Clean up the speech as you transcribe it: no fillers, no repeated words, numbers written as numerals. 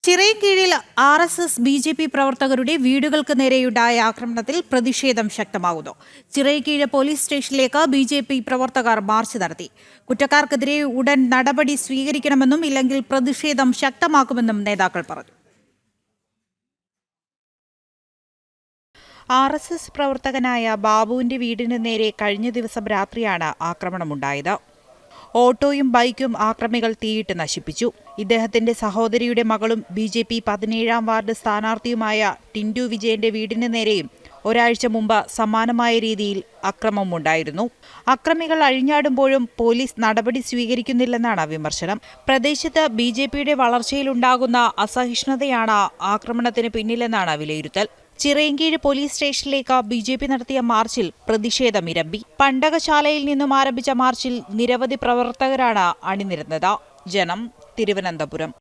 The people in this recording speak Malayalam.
ചിറയൻകീഴിൽ RSS BJP പ്രവർത്തകരുടെ വീടുകൾക്ക് നേരെയുണ്ടായ ആക്രമണത്തിൽ പ്രതിഷേധം ശക്തമാകുന്നു. ചിറയൻകീഴ് പോലീസ് സ്റ്റേഷനിലേക്ക് BJP പ്രവർത്തകർ മാർച്ച് നടത്തി. കുറ്റക്കാർക്കെതിരെ ഉടൻ നടപടി സ്വീകരിക്കണമെന്നും ഇല്ലെങ്കിൽ പ്രതിഷേധം ശക്തമാക്കുമെന്നും നേതാക്കൾ പറഞ്ഞു. RSS പ്രവർത്തകനായ ബാബുവിന്റെ വീടിന് നേരെ കഴിഞ്ഞ ദിവസം രാത്രിയാണ് ആക്രമണമുണ്ടായത്. ഓട്ടോയും ബൈക്കും ആക്രമികൾ തീയിട്ട് നശിപ്പിച്ചു. ഇദ്ദേഹത്തിന്റെ സഹോദരിയുടെ മകളും BJP 17-ാം വാർഡ് സ്ഥാനാർത്ഥിയുമായ ടിൻഡു വിജയന്റെ വീടിന് നേരെയും ഒരാഴ്ച മുമ്പ് സമാനമായ രീതിയിൽ അക്രമമുണ്ടായിരുന്നു. അക്രമികൾ അഴിഞ്ഞാടുമ്പോഴും പോലീസ് നടപടി സ്വീകരിക്കുന്നില്ലെന്നാണ് വിമർശനം. പ്രദേശത്ത് BJPയുടെ വളർച്ചയിലുണ്ടാകുന്ന അസഹിഷ്ണുതയാണ് ആക്രമണത്തിന് പിന്നിലെന്നാണ് വിലയിരുത്തൽ. ചിറയൻകീഴ് പോലീസ് സ്റ്റേഷനിലേക്ക് BJP നടത്തിയ മാർച്ചിൽ പ്രതിഷേധമിരമ്പി. പണ്ടകശാലയിൽ നിന്നും ആരംഭിച്ച മാർച്ചിൽ നിരവധി പ്രവർത്തകരാണ് അണിനിരന്നത്. ജനം, തിരുവനന്തപുരം.